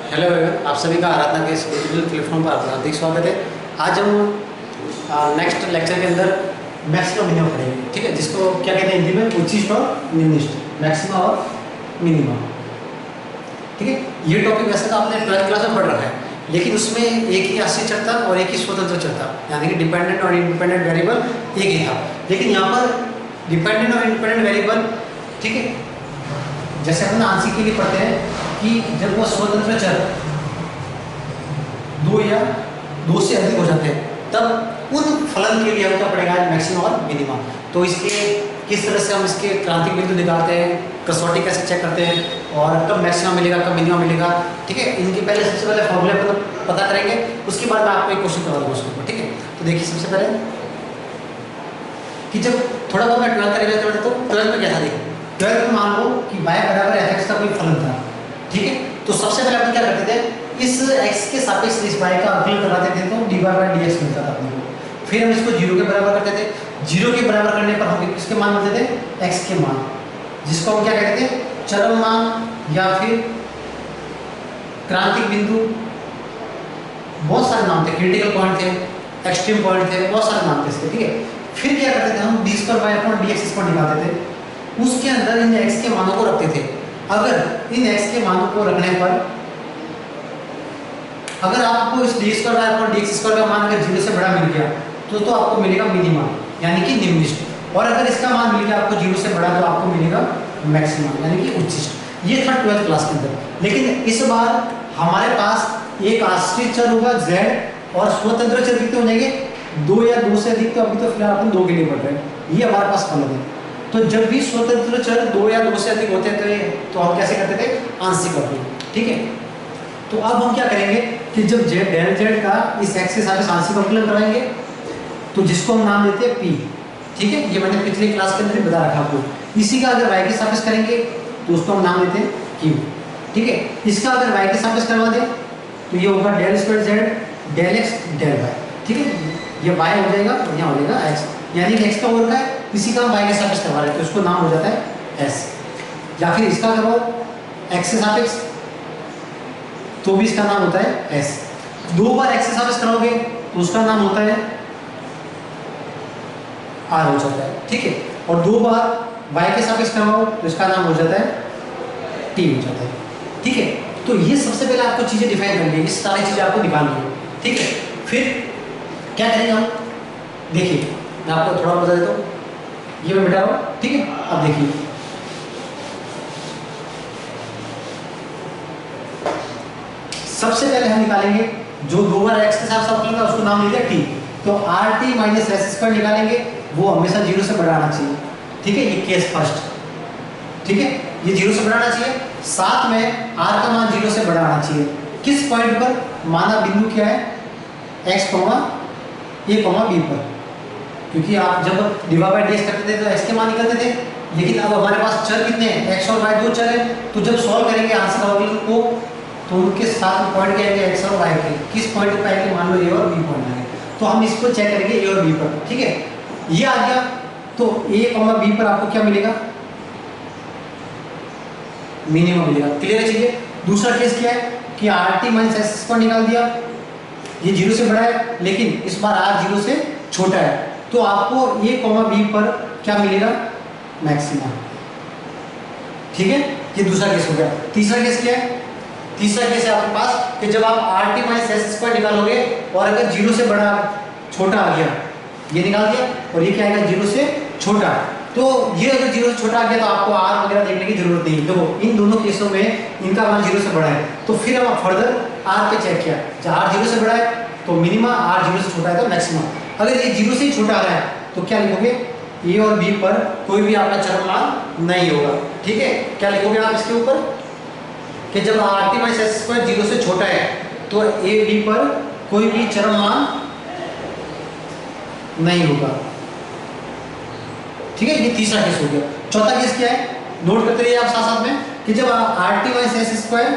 Hello everyone, आप सभी का आराधना के इस डिजिटल प्लेटफॉर्म पर आपका हार्दिक स्वागत है। आज हम नेक्स्ट लेक्चर के अंदर मैक्सिमम मिनिमम पढ़ेंगे, ठीक है, जिसको क्या कहते हैं हिंदी में उच्चिष्ट और निम्निष्ट, मैक्सिमम और मिनिमम। ठीक है, ये टॉपिक वैसे तो आपने 12th क्लास में पढ़ रखा है, लेकिन उसमें एक ही आश्रित चर था और एक ही स्वतंत्र चर था, यानी कि डिपेंडेंट और इंडिपेंडेंट वेरिएबल एक ही था। लेकिन यहाँ पर डिपेंडेंट और इंडिपेंडेंट वेरिएबल, ठीक है, जैसे अपन आंशिक के लिए पढ़ते हैं कि जब वो स्वतंत्र चर दो या दो से अधिक हो जाते हैं तब उन फलन के लिए हम क्या पड़ेगा, मैक्सिमम और मिनिमम। तो इसके किस तरह से हम इसके क्रांतिक बिंदु निकालते हैं, कसौटी कैसे चेक करते हैं और कब मैक्सिमम मिलेगा कब मिनिमम मिलेगा, ठीक है, इनके पहले सबसे पहले फॉर्मूले पता करेंगे, उसके बाद मैं आपको एक क्वेश्चन करवा दूँगा उसके ऊपर। ठीक है, तो देखिए सबसे पहले कि जब थोड़ा बहुत मैं 12th का रिवाइज कर देता हूँ। 12th में क्या था, देखिए 12th में मान लो कि y बराबर fx का कोई फलन था, ठीक है, तो सबसे पहले अपन क्या करते थे, इस x के सापेक्ष इस y का अवकलन कराते थे तो dy/dx मिलता था अपने को। फिर हम इसको 0 के बराबर करते थे, 0 के बराबर करने पर हम किसके मान मिलते थे, x के मान, जिसको हम क्या कहते थे, चरम मान या फिर क्रांतिक बिंदु, बहुत सारे नाम थे, क्रिटिकल पॉइंट थे, एक्सट्रीम पॉइंट थे, बहुत सारे नाम थे इसके। ठीक है, फिर क्या करते थे हम d/y/dx इसको निकालते थे, उसके अंदर इन x के मानों को रखते थे। अगर इन x के मानों को रखने पर अगर आपको इस d/y/dx का मान अगर 0 से बड़ा मिल गया तो आपको मिलेगा मिनिमम, यानी कि निम्निष्ट, और अगर इसका मान मिल गया आपको 0 से बड़ा तो आपको मिलेगा मैक्सिमम, यानी कि उच्चिष्ट। ये था 12th क्लास के अंदर। लेकिन इस बार हमारे पास एक आश्रित चर होगा z और स्वतंत्र चर कितने हो जाएंगे, 2 या 2 से अधिक। तो अभी तो फिलहाल अपन 2 के लिए पढ़ रहे हैं, ये हमारे पास फलन है। तो जब भी स्वतंत्र चर 2 या 2 से अधिक होते थे तो हम कैसे करते थे, आंशिक अवकलन। ठीक है, तो अब हम क्या करेंगे कि जब डेल z का इस x के साथ आंशिक अवकलन कराएंगे तो जिसको हम नाम देते हैं p, ठीक है, ये मैंने पिछली क्लास के अंदर ही बता रखा आपको। इसी का अगर y के सापेक्ष करेंगे तो उसको हम नाम देते हैं q, ठीक है। इसका अगर y के सापेक्ष करवा दें तो ये होगा del square z del x del y, ठीक है, ये y हो जाएगा और यहाँ हो जाएगा x, यानी कि x का वर्ग है, इसी का हम y के सापेक्ष करवा रहे हैं तो उसको नाम हो जाता है s। या फिर इसका करवाओ x के सापेक्ष तो भी इसका नाम होता है s। 2 बार x के सापेक्ष कराओगे तो उसका नाम होता है r हो जाता है, ठीक है, और 2 बार y के सापेक्ष करवाओ तो इसका नाम हो जाता है t हो जाता है, ठीक है। तो ये सबसे पहले आपको चीजें डिफाइन करनी है, ये सारी चीजें आपको निकालनी है, ठीक है। फिर क्या करेंगे हम, देखिए मैं आपको थोड़ा बता देता हूँ, ये मैं मिटा रहा हूँ, ठीक है। अब देखिए सबसे पहले हम निकालेंगे जो 2 बार x के साथ अवकलन था उसको नाम दे दिया t, तो rt माइनस एस स्क्वायर निकालेंगे, वो हमेशा 0 से बड़ा आना चाहिए, ठीक है, ये केस फर्स्ट, ठीक है, ये 0 से बड़ा आना चाहिए। साथ में r का मान 0 से बड़ा आना चाहिए, किस पॉइंट पर, माना बिंदु क्या है, x, a, b पर, क्योंकि आप जब dy/dx करते थे तो x के मान निकलते थे, लेकिन अब हमारे पास चर कितने हैं, x और y 2 चर हैं, तो जब सॉल्व करेंगे आंशिक अवकलन को तो उनके साथ में पॉइंट क्या आएंगे, x और y के, किस पॉइंट पे आएंगे, मान लो a और b पॉइंट आएंगे, तो हम इसको चेक करेंगे a और b पर, ठीक है। ये आ गया तो a, b पर आपको क्या मिलेगा, मिनिमम मिलेगा, क्लियर है चीजें। दूसरा केस क्या है कि rt माइनस एस स्क्वायर निकाल दिया, ये 0 से बड़ा है लेकिन इस बार r 0 से छोटा है, तो आपको a, b पर क्या मिलेगा, मैक्सिमम, ठीक है। ये दूसरा केस हो गया। तीसरा केस क्या है, तीसरा केस है आपके पास कि जब आप rt माइनस एस स्क्वायर निकालोगे और अगर 0 से बड़ा छोटा आ गया, ये निकाल दिया, और ये क्या आएगा 0 से छोटा, तो ये अगर 0 से छोटा आ गया तो आपको r वगैरह देखने की जरूरत नहीं है। देखो इन दोनों केसों में इनका मान 0 से बड़ा है, तो फिर हम फर्दर r पे चेक किया, जब r 0 से बड़ा है तो मिनिमम, r 0 से छोटा है तो मैक्सिमम। अगर ये 0 से ही छोटा आ रहा है तो क्या लिखोगे, a और b पर कोई भी आपका चरम मान नहीं होगा, ठीक है। क्या लिखोगे आप इसके ऊपर कि जब rt माइनस एस स्क्वायर 0 से छोटा है तो a, b पर कोई भी चरम मान नहीं होगा, ठीक है। ये तीसरा केस हो गया। चौथा केस क्या है, नोट करते रहिए आप साथ साथ में कि जब rt माइनस एस स्क्वायर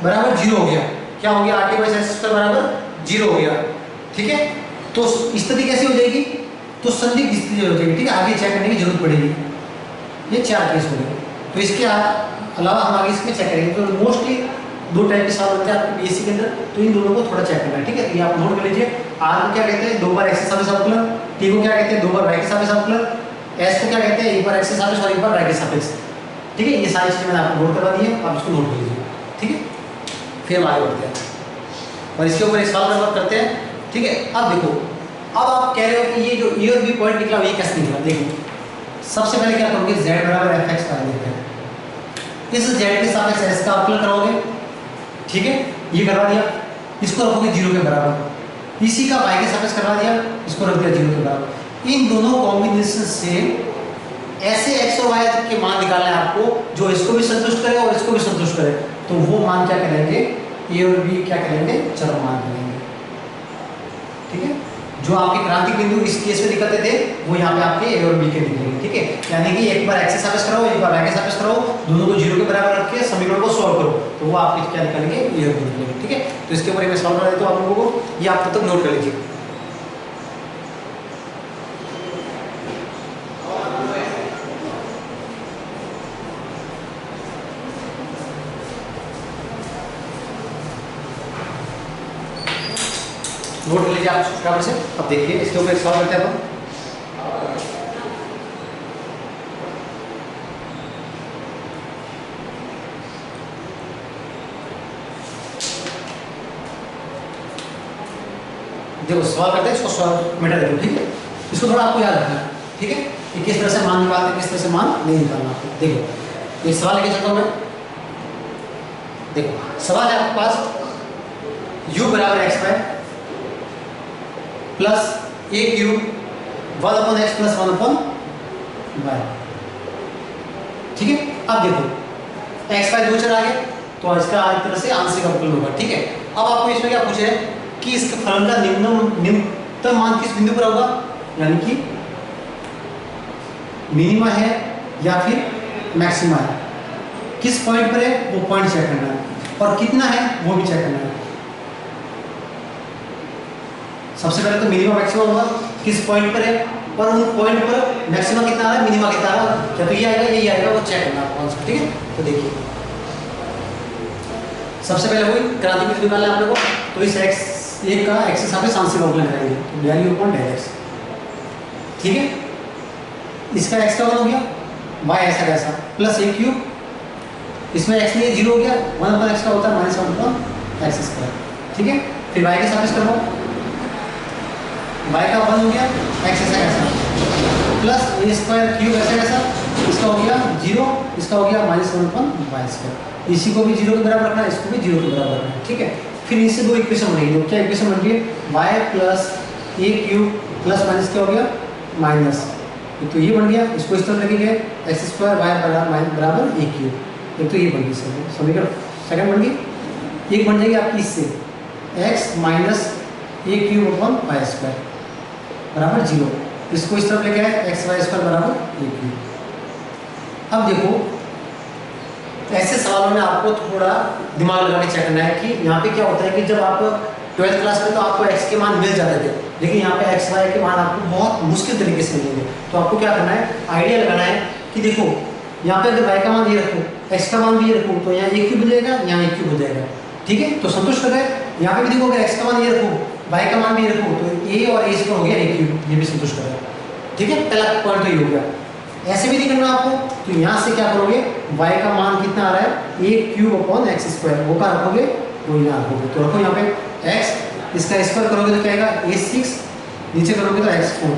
बराबर 0 हो गया, क्या हो गया, rt माइनस एस स्क्वायर बराबर 0 हो गया, ठीक है। तो स्थिति कैसी हो जाएगी, तो संदिग्ध स्थिति हो जाएगी, ठीक है, आगे चेक करने की जरूरत पड़ेगी। ये 4 केस हो गए। तो इसके अलावा हम आगे इसमें चेक करेंगे, तो मोस्टली दो टाइप के सवाल होते हैं आपके बीएससी के अंदर, तो इन दोनों को थोड़ा चेक करना है, ठीक है। ये आप नोट कर लीजिए। आर को क्या कहते हैं, 2 बार एक्स के सापेक्ष अवकलन, टी को क्या कहते हैं, 2 बार वाई के सापेक्ष अवकलन, एस को क्या कहते हैं, 1 बार एक्स के सापेक्ष और 1 बार वाई के सापेक्ष, ठीक है। ये सारी चीजें मैंने आपको नोट करवा दी है, आप इसको नोट कर लीजिए, ठीक है। फिर हम आगे बढ़ते हैं और इसके ऊपर एक सवाल नंबर करते हैं, ठीक है। अब देखो, अब आप कह रहे हो कि ये जो ए और बी पॉइंट निकला ये कैसे निकला, देखो सबसे पहले क्या करोगे, z बराबर fx पाई लेते हैं, इस z के सापेक्ष s का अवकलन करोगे, ठीक है, ये करवा दिया, इसको रखोगे 0 के बराबर, इसी का y के सापेक्ष करवा दिया, इसको रख दिया 0 के बराबर। इन दोनों कॉम्बिनेशन से ऐसे x और y के मान निकालना है आपको जो इसको भी संतुष्ट करे और इसको भी संतुष्ट करे, तो वो मान क्या करेंगे, a और b क्या करेंगे, चरम मान करेंगे, ठीक है। जो आपके क्रांतिक बिंदु इस केस में दिखाते थे वो यहाँ पे आपके ए और बी के निकलेंगे, ठीक है। यानी कि एक बार एक्स के सापेक्ष कराओ, एक बार वाई के सापेक्ष कराओ, दोनों को 0 के बराबर रख के समीकरण को सॉल्व करो, तो वो आपके क्या निकलेंगे, ए और बी निकलेंगे, ठीक है। तो इसके ऊपर मैं सॉल्व कर देता हूँ आप लोगों को, ये आप तब तक नोट कर लीजिए। नोट कर लीजिए आप बराबर से। अब देखिए इसके ऊपर सवाल करते हैं अपन, देखो सवाल करते हैं, इसको सॉल्व मिटा देखो, ठीक है। इसको थोड़ा आपको याद रखना है, ठीक है, कि किस तरह से मान निकालते हैं, किस तरह से मान नहीं निकालना आपको। देखो ये सवाल लेके चलता हूँ मैं, देखो सवाल है आपके पास u बराबर एक्स वाई प्लस ए क्यूब 1/x प्लस 1/y, ठीक है। अब देखो एक्स वाई दो चर आ गए, तो इसका एक तरह से आंशिक अवकलन होगा, ठीक है। अब आपको इसमें क्या पूछे है कि इसके फलन का निम्नतम मान किस बिंदु पर होगा, यानी कि मिनिमा है या फिर मैक्सिमा है, किस पॉइंट पर है वो पॉइंट चेक करना है, और कितना है वो भी चेक करना है। सबसे पहले तो मिनिमा मैक्सिमा होगा किस पॉइंट पर है, और उन पॉइंट पर मैक्सिमा कितना आ रहा है, मिनिमा कितना आ रहा है, क्या तो ये आएगा यही आएगा, वो चेक करना है आंसर, ठीक है। तो देखिए सबसे पहले वही क्रांतिक बिंदु निकालना है आप लोगों को, तो इस x एक का x के सापेक्ष आंशिक अवकलन करेंगे, तो वैल्यू अपॉन डेल x, ठीक है। इसका x का 1 हो गया, y ऐसा कैसा प्लस a क्यूब, इसमें x नहीं 0 हो गया, 1/x का होता है -1/x², ठीक है। फिर y के सापेक्ष करो, y का 1 हो गया, x ऐसा कैसा प्लस a² क्यूब ऐसा कैसा, इसका हो गया 0, इसका हो गया -1/y², इसी को भी 0 के बराबर रखना है, इसको भी 0 के बराबर रखना है, ठीक है। फिर इससे दो इक्वेशन बनेगी, क्या इक्वेशन बन रही है, y प्लस ए क्यूब प्लस माइनस क्या हो गया माइनस, तो ये बन गया, इसको इस तरफ लेके गए x² y बराबर ए क्यूब, एक तो ये बन गई समीकरण सेकंड बन गई। एक बन जाएगी आपकी इससे x माइनस ए क्यूब अपॉन y² बराबर 0, इसको इस तरफ लेके आए xy² बराबर ए क्यूब। अब देखो ऐसे सवालों में आपको थोड़ा दिमाग लगा के चेक करना है कि यहाँ पे क्या होता है कि जब आप 12th क्लास में तो आपको x के मान मिल जाते थे, लेकिन यहाँ पे x y के मान आपको बहुत मुश्किल तरीके से मिलेंगे। तो आपको क्या करना है, आइडिया लगाना है कि देखो यहाँ पे अगर y का मान ये रखो, x का मान भी ये रखो, तो यहाँ a क्यूब हो जाएगा, यहाँ a क्यूब हो जाएगा, ठीक है। तो संतुष्ट कर गए। यहाँ पे भी देखो अगर x का मान ये रखो, y का मान भी ये रखो, तो a और a हो गया a क्यूब, ये भी संतुष्ट कर गए, ठीक है। पहला पॉइंट तो ये हो गया। ऐसे भी नहीं करना आपको, तो यहाँ से क्या करोगे, y का मान कितना आ रहा है, a क्यूब अपॉन x², वो क्या रखोगे, वो यहाँ रखोगे, तो रखो यहाँ पे x, इसका स्क्वायर करोगे तो क्या आएगा a6, नीचे करोगे तो x4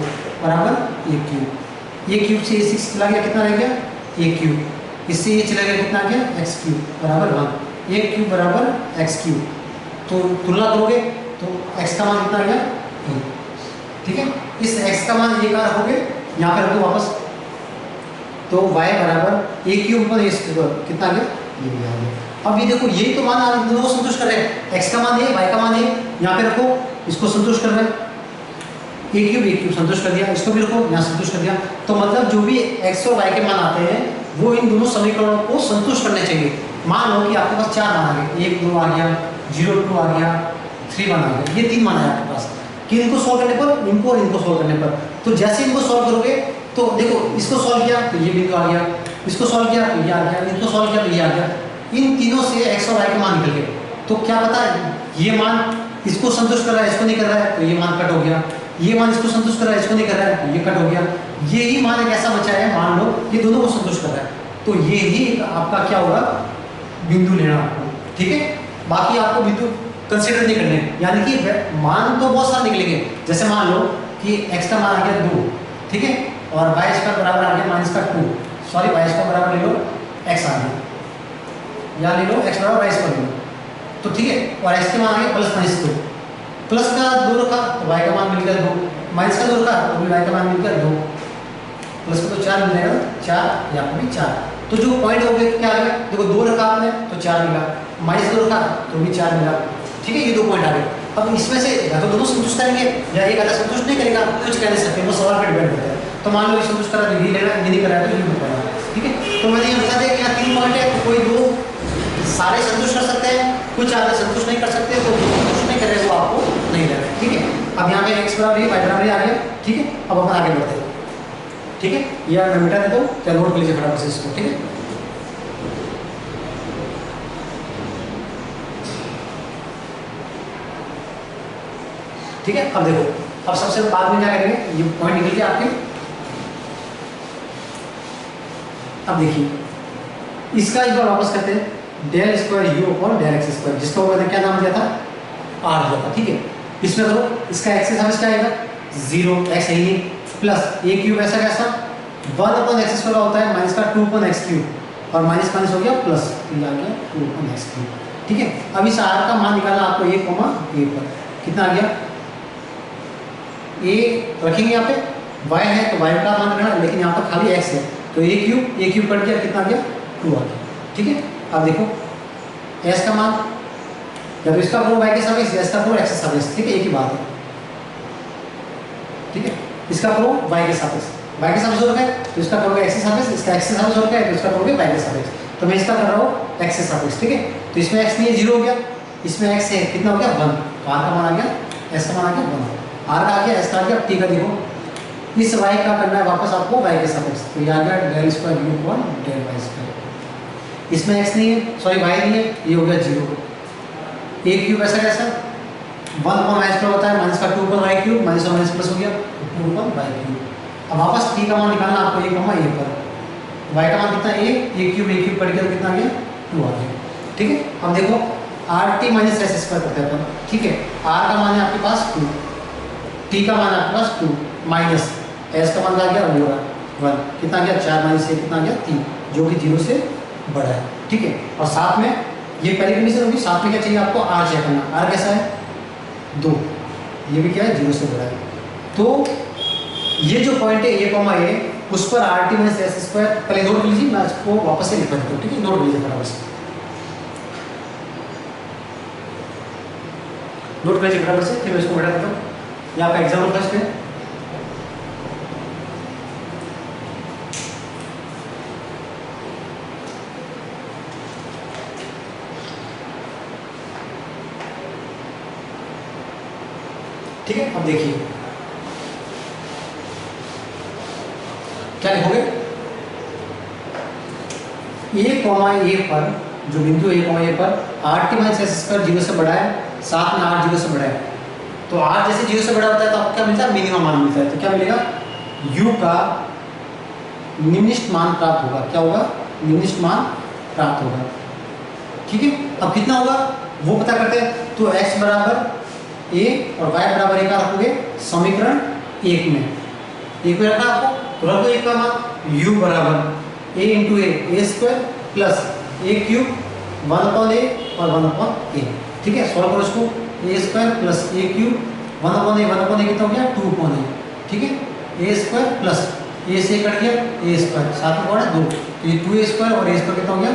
बराबर a क्यूब, a क्यूब से a6 चला गया, कितना रह गया a क्यूब, इससे ये चला गया कितना आ गया x क्यूब बराबर 1, a क्यूब बराबर x क्यूब, तो तुलना करोगे तो x का मान कितना आ गया, ठीक है। इस x का मान ये कहाँ रखोगे, यहाँ पे रखो वापस, तो y बराबर a क्यूब पर कितना आ गया, ये भी आ गया। अब ये देखो यही तो मान दोनों को संतुष्ट कर रहे हैं, x का मान ये, y का मान ये, यहाँ पे रखो, इसको संतुष्ट कर रहे हैं, a क्यूब संतुष्ट कर दिया, इसको भी रखो, यहाँ संतुष्ट कर दिया। तो मतलब जो भी x और y के मान आते हैं वो इन दोनों समीकरणों को संतुष्ट करने चाहिए। मान लो कि आपके पास 4 मान आ गए, 1 2 आ गया, 0 2 आ गया, 3 1 आ गया, ये 3 मान है आपके पास, कि इनको सॉल्व करने पर, इनको और इनको सॉल्व करने पर, तो जैसे इनको सॉल्व करोगे तो देखो इसको सॉल्व किया तो ये बिंदु आ गया, इसको सॉल्व किया तो ये आ गया, इसको सॉल्व किया तो ये आ गया, इन तीनों से एक्स और वाई के मान निकल गए, तो क्या पता ये मान इसको संतुष्ट कर रहा है, इसको नहीं कर रहा है, तो ये मान कट हो गया। ये मान इसको संतुष्ट कर रहा है, इसको नहीं कर रहा है, तो ये कट हो गया। ये ही मान एक ऐसा बचा है, मान लो ये दोनों को संतुष्ट कर रहा है, तो ये ही आपका क्या होगा, बिंदु लेना आपको, ठीक है। बाकी आपको बिंदु कंसीडर नहीं करने, यानी कि मान तो बहुत सारे निकलेंगे। जैसे मान लो कि x का मान आ गया 2, ठीक है, और y स्क्वायर बराबर आ गया -2, सॉरी y स्क्वायर बराबर ले लो x आ गया, या ले लो x बराबर y स्क्वायर ले लो, तो ठीक है। और x के मान आ गया +-2, प्लस का 2 रखा तो y का मान मिल गया 2, माइनस का 2 रखा तो भी y का मान मिल गया 2, प्लस का तो 4 मिल जाएगा, 4 यहाँ पर भी 4। तो जो पॉइंट हो गया क्या आ गया, देखो 2 रखा आपने तो 4 मिला, -2 रखा तो भी 4 मिला, ठीक है। ये 2 पॉइंट आ गए। अब इसमें से या तो दोनों संतुष्ट करेंगे या एक आधा संतुष्ट नहीं करेगा, कुछ कह नहीं सकते, वो सवाल पर डिपेंड करता है। तो मान लो ये संतुष्ट करा तो ये लेना, ये नहीं करा तो ये नहीं करना, ठीक है। तो मैंने ये बता दिया कि यहाँ 3 पॉइंट है, तो कोई 2 सारे संतुष्ट कर सकते हैं, कुछ आधे संतुष्ट नहीं कर सकते, तो जो संतुष्ट नहीं करे वो आपको नहीं लेना, ठीक है। अब यहाँ पे x बराबर y बराबर आ गया, ठीक है। अब अपन आगे बढ़ते हैं, ठीक है। यह मैं मिटा देता हूँ, क्या नोट कर लीजिए फटाफट से इसको, ठीक है। ठीक है, अब देखो, अब सबसे बाद में क्या करेंगे, ये पॉइंट निकल गया आपके। अब देखिए इसका एक बार वापस करते हैं, del square U upon del X square, जिसका मैंने क्या नाम दिया था, आर दिया था, ठीक है। इसमें करो, इसका एक्स के साथ क्या आएगा 0, एक्स है ही, प्लस ए क्यूब ऐसा कैसा 1 अपॉन एक्स स्क्वायर होता है, माइनस का 2 अपॉन एक्स क्यूब, और माइनस माइनस हो गया प्लस, तो ये आ गया 2 अपॉन एक्स क्यूब, ठीक है। अब इस आर का मान निकालना आपको 1, a पर कितना आ गया, a रखेंगे यहाँ पे, y है तो y का मान रखना, लेकिन यहाँ पर खाली x है, तो a क्यूब कट गया, कितना आ गया 2 आ गया, ठीक है। अब देखो s का मान, या तो इसका करो y के सापेक्ष, या इसका करो x के सापेक्ष, ठीक है, एक ही बात है, ठीक है। इसका करो y के सापेक्ष हो रहा है, तो इसका करोगे x के सापेक्ष, इसका x के सापेक्ष हो रहा है, तो इसका करोगे y के सापेक्ष। तो मैं इसका कर रहा हूँ x के सापेक्ष, ठीक है। तो इसमें x नहीं है, 0 हो गया, इसमें x है, कितना हो गया 1, तो r का मान आ गया, s का मान आ गया 1, r का आ गया, s का आ गया। ठीक है, देखो इस y का करना है वापस आपको y के सापेक्ष, तो ये आ गया del square u upon del y square. इसमें x नहीं है, सॉरी y नहीं है, ये हो गया 0। a क्यूब ऐसा कैसा 1 अपॉन y स्क्वायर होता है, माइनस का 2 अपॉन y क्यूब, माइनस और माइनस प्लस हो गया 2 अपॉन y क्यूब। अब वापस t का मान निकालना आपको 1, a पर, y का मान कितना a क्यूब कट गया, कितना आ गया 2 आ गया, ठीक है। अब देखो rt माइनस s स्क्वायर करते हैं अपन, ठीक है। r का मान है आपके पास 2, t का मान आपके पास 2, माइनस s का मान आ गया 1, कितना आ गया 4 माइनस 1 कितना आ गया 3, जो कि 0 से बड़ा है, ठीक है। और साथ में ये पहली कंडीशन होगी, साथ में क्या चाहिए आपको r चेक करना, r कैसा है 2, ये भी क्या है 0 से बड़ा है। तो ये जो पॉइंट है a, उस पर rt माइनस s स्क्वायर पहले नोट कर लीजिए, मैं इसको वापस से लिख देता हूँ, ठीक है। नोट कर लीजिए फटाफट से, नोट कर लीजिए फटाफट से, फिर मैं इसको बैठा देता हूँ। ये आपका एग्जाम्पल फर्स्ट है, ठीक है। अब देखिए क्या लिखोगे, a, पर जो बिंदु a, पर rt माइनस s स्क्वायर 0 से बड़ा है, साथ में r 0 से बड़ा है, तो r जैसे 0 से बड़ा होता है तो आपको क्या मिलता है, मिनिमम मान मिलता है। तो क्या मिलेगा, u का निम्नलिखित मान प्राप्त होगा, क्या होगा, निम्नलिखित मान प्राप्त होगा, ठीक है। अब कितना होगा वो पता करते हैं, तो x बराबर a और y बराबर a का रखोगे समीकरण 1 में रखा आपको, तो रखो 1 का मान, u बराबर a into a square plus a cube 1 upon a और 1 अपॉन a, ठीक है। सॉल्व करो इसको, a square plus a cube 1 upon a कितना हो गया 2 अपॉन a, ठीक है। a स्क्वायर प्लस a से कट गया a स्क्वायर, साथ में कौन है 2, तो ये 2a स्क्वायर और a स्क्वायर कितना हो गया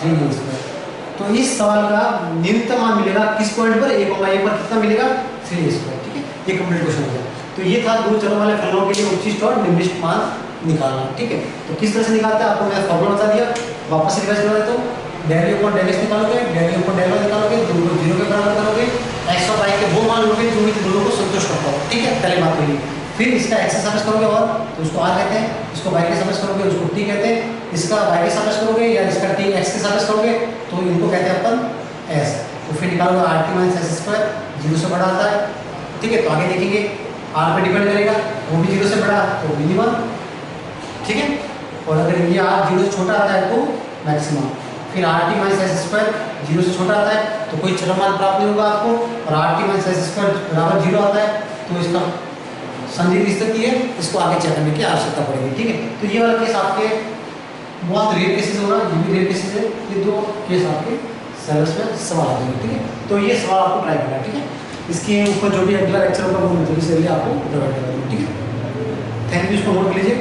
3a स्क्वायर। तो इस सवाल का न्यूनतम मान मिलेगा किस पॉइंट पर, a, पर कितना मिलेगा 3a स्क्वायर, ठीक है। ये कंप्लीट क्वेश्चन हो गया। तो ये था दो चरों वाले फलनों के लिए उच्चिष्ट और निम्नलिखित मान निकालना, ठीक है। तो किस तरह से निकालते हैं आपको मैं फॉर्मूला बता दिया, वापस रिवाइज करा देता हूँ। Del u upon del x निकालोगे, del u upon del y निकालोगे, दोनों को 0 के बराबर करोगे, x और y के वो मान लोगे जो इन दोनों को संतुष्ट करता हो, ठीक है। पहले बात हुई, फिर इसका एक्स से सापेक्ष करोगे और तो उसको आर कहते हैं, इसको वाई के सापेक्ष करोगे उसको टी कहते हैं, इसका वाई के सापेक्ष करोगे या इसका टी एक्स के सापेक्ष करोगे तो इनको कहते हैं अपन एस। तो फिर निकालोगे R T minus S square, zero से बड़ा आता है, ठीक है। तो आगे देखेंगे आर पे डिपेंड करेगा, वो भी जीरो से बड़ा तो मिनिमम, ठीक है। और अगर ये आर जीरो से छोटा आता है तो मैक्सिमम। फिर R T minus S square zero से छोटा आता है तो कोई चरम मान प्राप्त नहीं होगा आपको, और R T minus S square बराबर जीरो आता है तो इसका संदिग्ध स्थिति है, इसको आगे चेक करने की आवश्यकता पड़ेगी, ठीक है। तो ये वाला केस आपके बहुत रेयर केसेस होगा, ये भी रेयर केसेस है, ये दो केस आपके सिलेबस में सवाल आ जाएंगे, ठीक है। तो ये सवाल आपको ट्राई करना है, ठीक है। इसके ऊपर जो भी अगला लेक्चर होगा वो मैं जल्दी से आपको प्रोवाइड करा दूँगा, ठीक है। थैंक यू, इसको नोट कर लीजिए।